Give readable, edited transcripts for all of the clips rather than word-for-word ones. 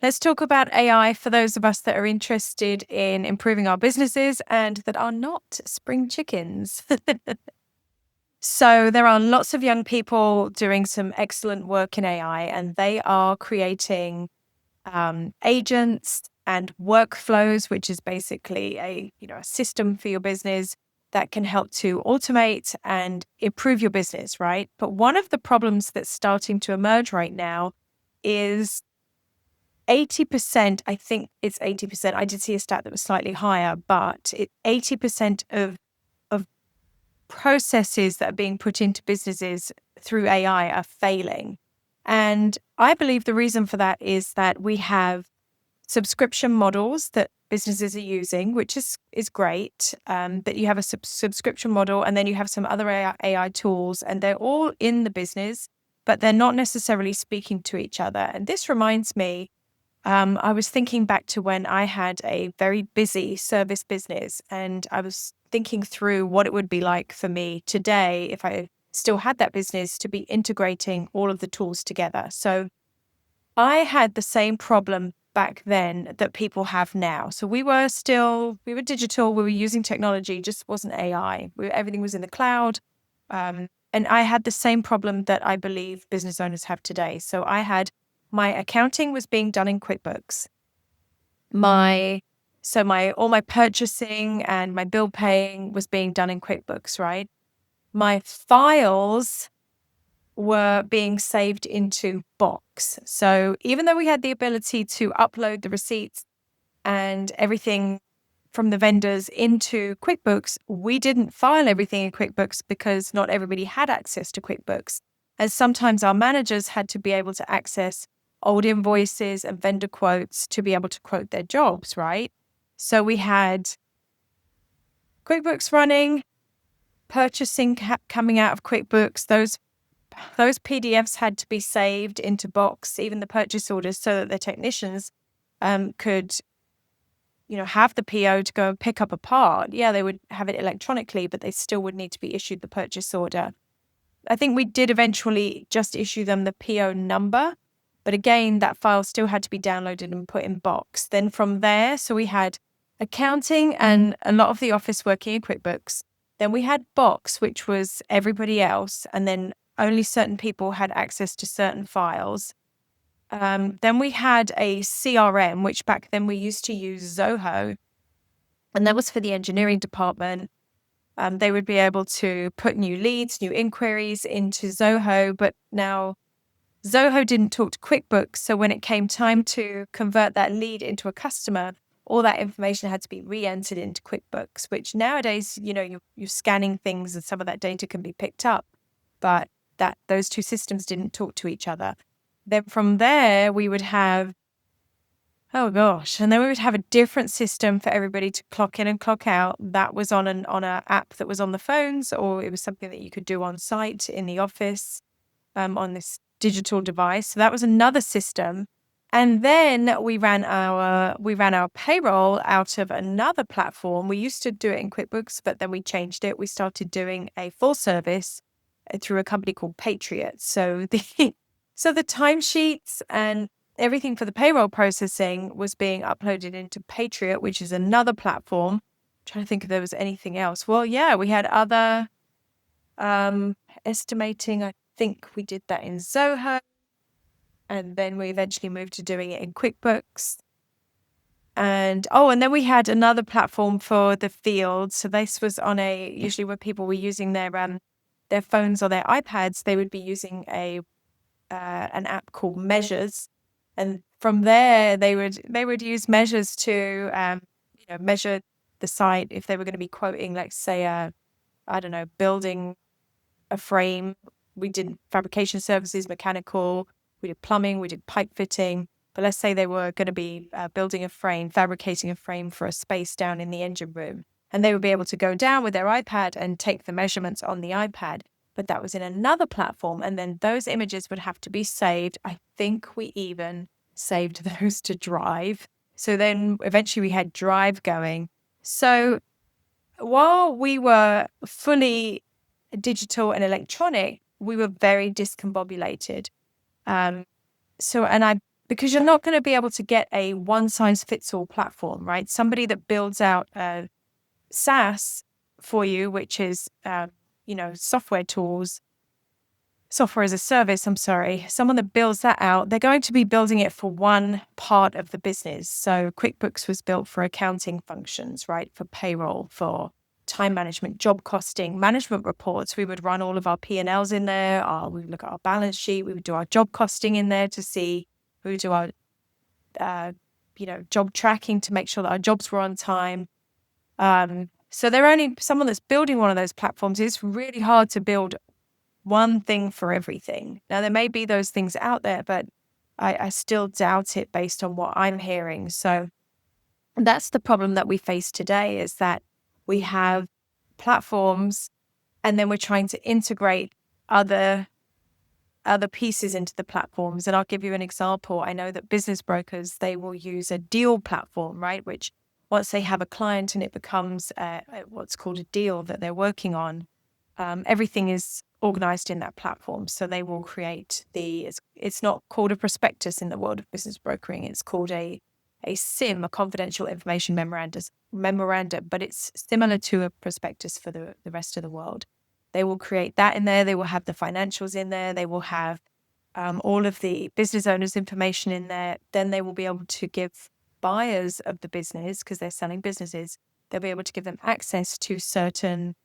Let's talk about AI for those of us that are interested in improving our businesses and that are not spring chickens. So, there are lots of young people doing some excellent work in AI, and they are creating agents and workflows, which is basically a system for your business that can help to automate and improve your business, right? But one of the problems that's starting to emerge right now is 80%, I think it's 80%. I did see a stat that was slightly higher, but 80% of processes that are being put into businesses through AI are failing. And I believe the reason for that is that we have subscription models that businesses are using, which is great. But you have a subscription model, and then you have some other AI tools, and they're all in the business, but they're not necessarily speaking to each other. And this reminds me, I was thinking back to when I had a very busy service business, and I was thinking through what it would be like for me today if I still had that business to be integrating all of the tools together. So I had the same problem back then that people have now. So we were digital, we were using technology, just wasn't AI. Everything was in the cloud. And I had the same problem that I believe business owners have today. So my accounting was being done in QuickBooks. All my purchasing and my bill paying was being done in QuickBooks, right? My files were being saved into Box. So even though we had the ability to upload the receipts and everything from the vendors into QuickBooks, we didn't file everything in QuickBooks because not everybody had access to QuickBooks. And sometimes our managers had to be able to access old invoices and vendor quotes to be able to quote their jobs, right? So we had QuickBooks running, purchasing coming out of QuickBooks. Those PDFs had to be saved into Box, even the purchase orders, so that the technicians could, have the PO to go and pick up a part. Yeah, they would have it electronically, but they still would need to be issued the purchase order. I think we did eventually just issue them the PO number, but again, that file still had to be downloaded and put in Box. Then from there, so we had accounting and a lot of the office working in QuickBooks. Then we had Box, which was everybody else, and then only certain people had access to certain files. Then we had a CRM, which back then we used to use Zoho, and that was for the engineering department. They would be able to put new leads, new inquiries into Zoho, but now Zoho didn't talk to QuickBooks. So when it came time to convert that lead into a customer, all that information had to be re-entered into QuickBooks, which nowadays, you're scanning things and some of that data can be picked up, but those two systems didn't talk to each other. Then from there, we would have, and then we would have a different system for everybody to clock in and clock out. That was on an app that was on the phones, or it was something that you could do on site in the office on this digital device. So that was another system. And then we ran our payroll out of another platform. We used to do it in QuickBooks, but then we changed it. We started doing a full service through a company called Patriot. So the timesheets and everything for the payroll processing was being uploaded into Patriot, which is another platform. I'm trying to think if there was anything else. Well, yeah, we had other estimating. I think we did that in Zoho. And then we eventually moved to doing it in QuickBooks. And then we had another platform for the field. So this was usually when people were using their phones or their iPads, they would be using an app called Measures. And from there, they would use Measures to measure the site if they were going to be quoting, like, say, building a frame. We did fabrication services, mechanical. We did plumbing, we did pipe fitting. But let's say they were going to be building a frame, fabricating a frame for a space down in the engine room. And they would be able to go down with their iPad and take the measurements on the iPad. But that was in another platform. And then those images would have to be saved. I think we even saved those to Drive. So then eventually we had Drive going. So while we were fully digital and electronic, we were very discombobulated. And I because you're not going to be able to get a one-size-fits-all platform, right? Somebody that builds out a SaaS for you, which is, software as a service, someone that builds that out, they're going to be building it for one part of the business. So QuickBooks was built for accounting functions, right? For payroll, for time management, job costing, management reports. We would run all of our P&Ls in there. We would look at our balance sheet. We would do our job costing in there to see. We would do our, job tracking to make sure that our jobs were on time. So they're only someone that's building one of those platforms. It's really hard to build one thing for everything. Now, there may be those things out there, but I still doubt it based on what I'm hearing. So that's the problem that we face today, is that we have platforms and then we're trying to integrate other pieces into the platforms. And I'll give you an example. I know that business brokers, they will use a deal platform, right? Which once they have a client and it becomes what's called a deal that they're working on, everything is organized in that platform. So they will create it's not called a prospectus in the world of business brokering. It's called a CIM, a confidential information memorandum, but it's similar to a prospectus for the rest of the world. They will create that in there. They will have the financials in there. They will have all of the business owners' information in there. Then they will be able to give buyers of the business, because they're selling businesses, they'll be able to give them access to certain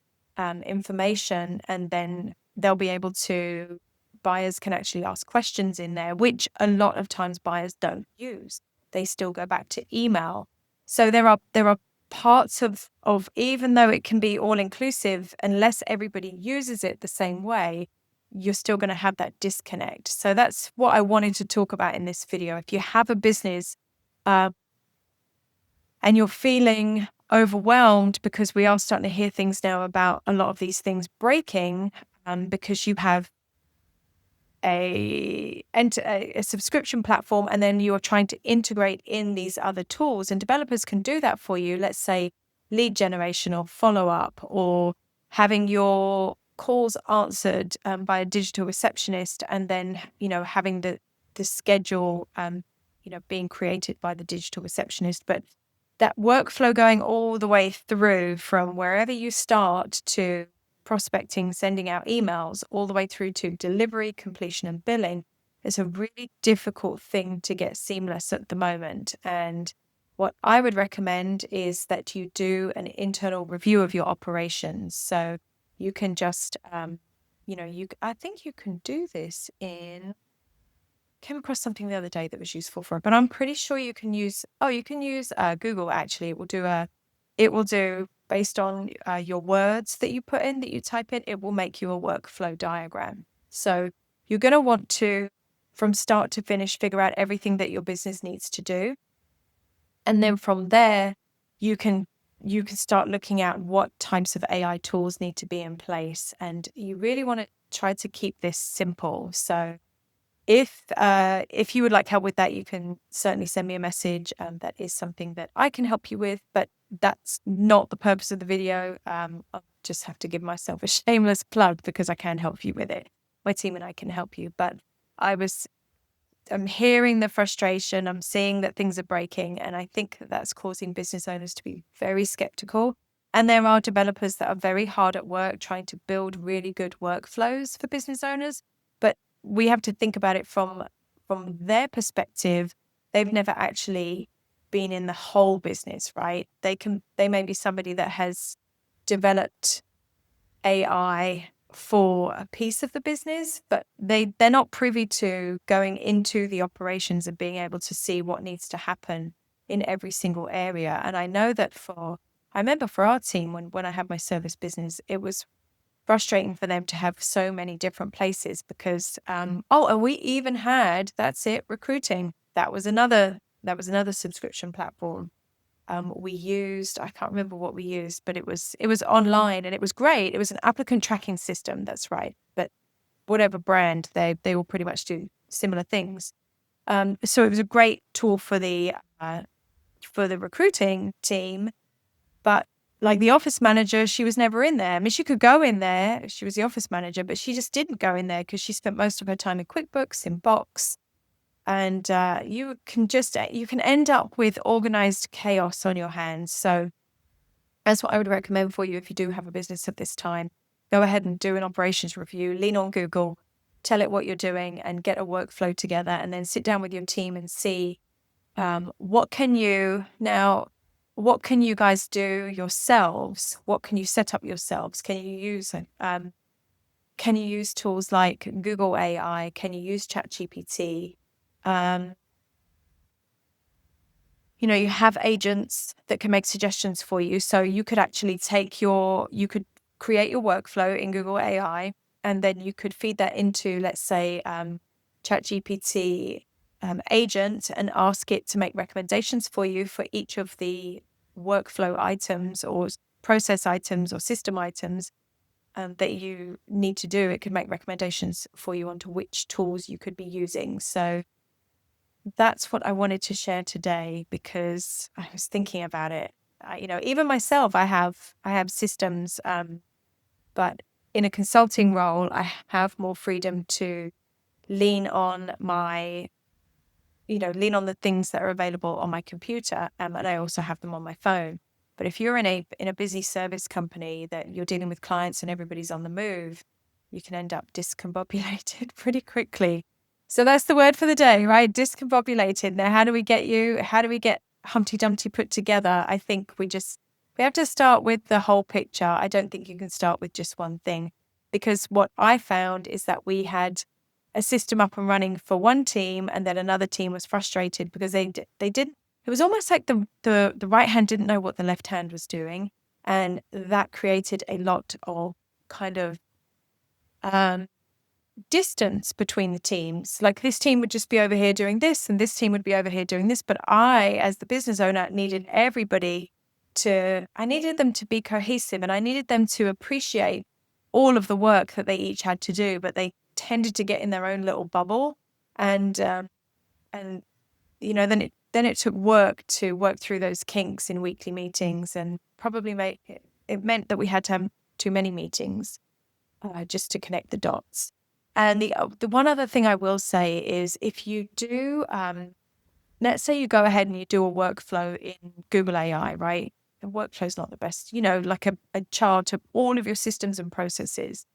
information, and then they'll be able to, buyers can actually ask questions in there, which a lot of times buyers don't use. They still go back to email. So there are parts of even though it can be all inclusive, unless everybody uses it the same way, you're still going to have that disconnect. So that's what I wanted to talk about in this video. If you have a business and you're feeling overwhelmed, because we are starting to hear things now about a lot of these things breaking, because you have a subscription platform and then you're trying to integrate in these other tools, and developers can do that for you. Let's say lead generation or follow-up, or having your calls answered by a digital receptionist, and then having the schedule being created by the digital receptionist. But that workflow going all the way through from wherever you start to prospecting, sending out emails, all the way through to delivery, completion, and billing is a really difficult thing to get seamless at the moment. And what I would recommend is that you do an internal review of your operations. So you can just, I think you can do this came across something the other day that was useful for it, but I'm pretty sure you can use Google. Actually, it will do based on your words that you put in, that you type in, it will make you a workflow diagram. So you're going to want to, from start to finish, figure out everything that your business needs to do. And then from there, you can start looking at what types of AI tools need to be in place. And you really want to try to keep this simple. So if you would like help with that, you can certainly send me a message. That is something that I can help you with, but that's not the purpose of the video. I'll just have to give myself a shameless plug because I can help you with it. My team and I can help you. But I'm hearing the frustration. I'm seeing that things are breaking, and I think that that's causing business owners to be very skeptical. And there are developers that are very hard at work trying to build really good workflows for business owners. But we have to think about it from their perspective. They've never actually been in the whole business, right? They may be somebody that has developed AI for a piece of the business, but they're not privy to going into the operations and being able to see what needs to happen in every single area. And I know that I remember for our team, when I had my service business, it was frustrating for them to have so many different places because, and we even had, recruiting. That was another subscription platform. We used, I can't remember what we used, but it was online and it was great. It was an applicant tracking system. That's right. But whatever brand, they all pretty much do similar things. So it was a great tool for the recruiting team, but like the office manager, she was never in there. I mean, she could go in there. She was the office manager, but she just didn't go in there because she spent most of her time in QuickBooks, in Box, and you can end up with organized chaos on your hands. So that's what I would recommend for you if you do have a business at this time. Go ahead and do an operations review, lean on Google, tell it what you're doing, and get a workflow together, and then sit down with your team and see what can you guys do yourselves? What can you set up yourselves? Can you use tools like Google AI? Can you use ChatGPT? You have agents that can make suggestions for you. So you could actually you could create your workflow in Google AI, and then you could feed that into, let's say, ChatGPT agent, and ask it to make recommendations for you for each of the workflow items or process items or system items that you need to do. It could make recommendations for you onto which tools you could be using. So that's what I wanted to share today, because I was thinking about it. Even myself, I have systems, but in a consulting role, I have more freedom to lean on the things that are available on my computer, and I also have them on my phone. But if you're in a busy service company that you're dealing with clients and everybody's on the move, you can end up discombobulated pretty quickly. So that's the word for the day, right? Discombobulated. Now, how do we get Humpty Dumpty put together? I think we have to start with the whole picture. I don't think you can start with just one thing, because what I found is that we had a system up and running for one team, and then another team was frustrated because they didn't. It was almost like the right hand didn't know what the left hand was doing, and that created a lot of kind of distance between the teams. Like, this team would just be over here doing this, and this team would be over here doing this. But I, as the business owner, needed them to be cohesive, and I needed them to appreciate all of the work that they each had to do, but they tended to get in their own little bubble, and then it took work to work through those kinks in weekly meetings, and probably it meant that we had to have too many meetings just to connect the dots. And the one other thing I will say is, if you do, let's say you go ahead and you do a workflow in Google AI, right? The workflow is not the best, like a chart of all of your systems and processes.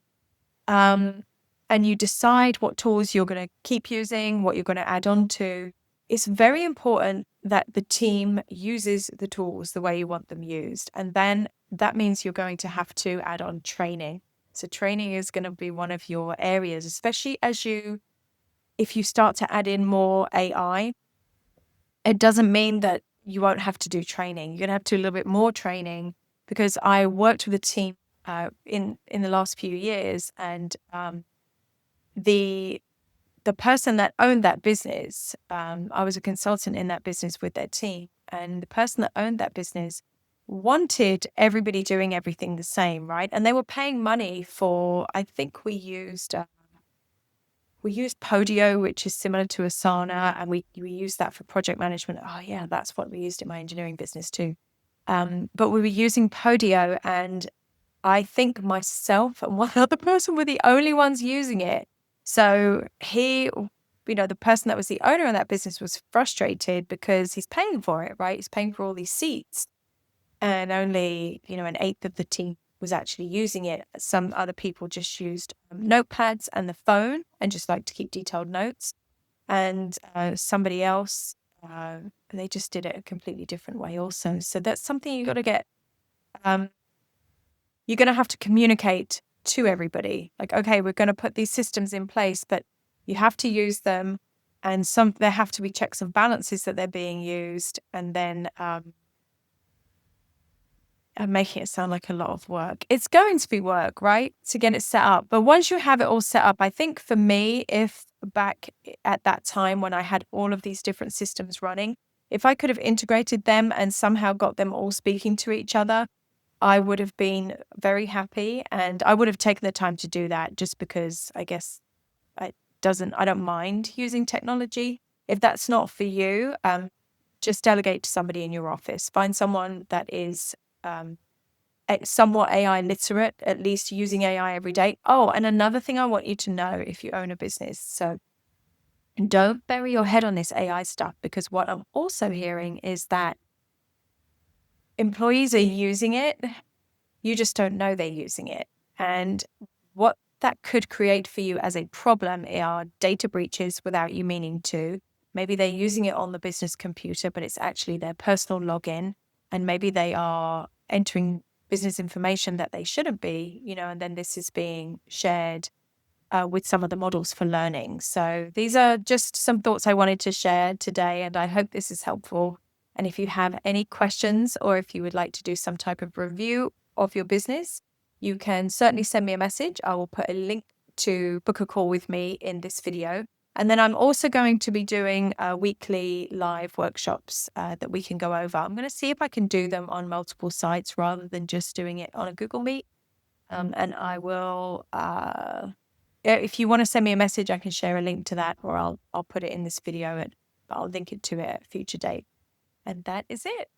And you decide what tools you're going to keep using, what you're going to add on to. It's very important that the team uses the tools the way you want them used. And then that means you're going to have to add on training. So training is going to be one of your areas, especially if you start to add in more AI. It doesn't mean that you won't have to do training. You're going to have to do a little bit more training, because I worked with a team in the last few years, and the person that owned that business, I was a consultant in that business with their team, and the person that owned that business wanted everybody doing everything the same, right? And they were paying money for, I think we used Podio, which is similar to Asana, and we used that for project management. Oh yeah, that's what we used in my engineering business too. But we were using Podio, and I think myself and one other person were the only ones using it. So the person that was the owner of that business was frustrated because he's paying for it, right? He's paying for all these seats, and only, an eighth of the team was actually using it. Some other people just used notepads and the phone and just like to keep detailed notes. And somebody else, they just did it a completely different way also. So that's something you got to get. You're going to have to communicate to everybody. Like, okay, we're going to put these systems in place, but you have to use them. And there have to be checks and balances that they're being used. And then and making it sound like a lot of work. It's going to be work, right, to get it set up. But once you have it all set up, I think for me, if back at that time when I had all of these different systems running, if I could have integrated them and somehow got them all speaking to each other, I would have been very happy, and I would have taken the time to do that, just because I guess I don't mind using technology. If that's not for you, just delegate to somebody in your office. Find someone that is somewhat AI literate, at least using AI every day. Oh, and another thing I want you to know, if you own a business. So And don't bury your head on this AI stuff, because what I'm also hearing is that employees are using it. You just don't know they're using it. And what that could create for you as a problem are data breaches without you meaning to. Maybe they're using it on the business computer, but it's actually their personal login. And maybe they are entering business information that they shouldn't be, and then this is being shared with some of the models for learning. So these are just some thoughts I wanted to share today, and I hope this is helpful. And if you have any questions, or if you would like to do some type of review of your business, you can certainly send me a message. I will put a link to book a call with me in this video. And then I'm also going to be doing weekly live workshops that we can go over. I'm going to see if I can do them on multiple sites rather than just doing it on a Google Meet. And I will, if you want to send me a message, I can share a link to that, or I'll put it in this video, and I'll link it to it at a future date. And that is it.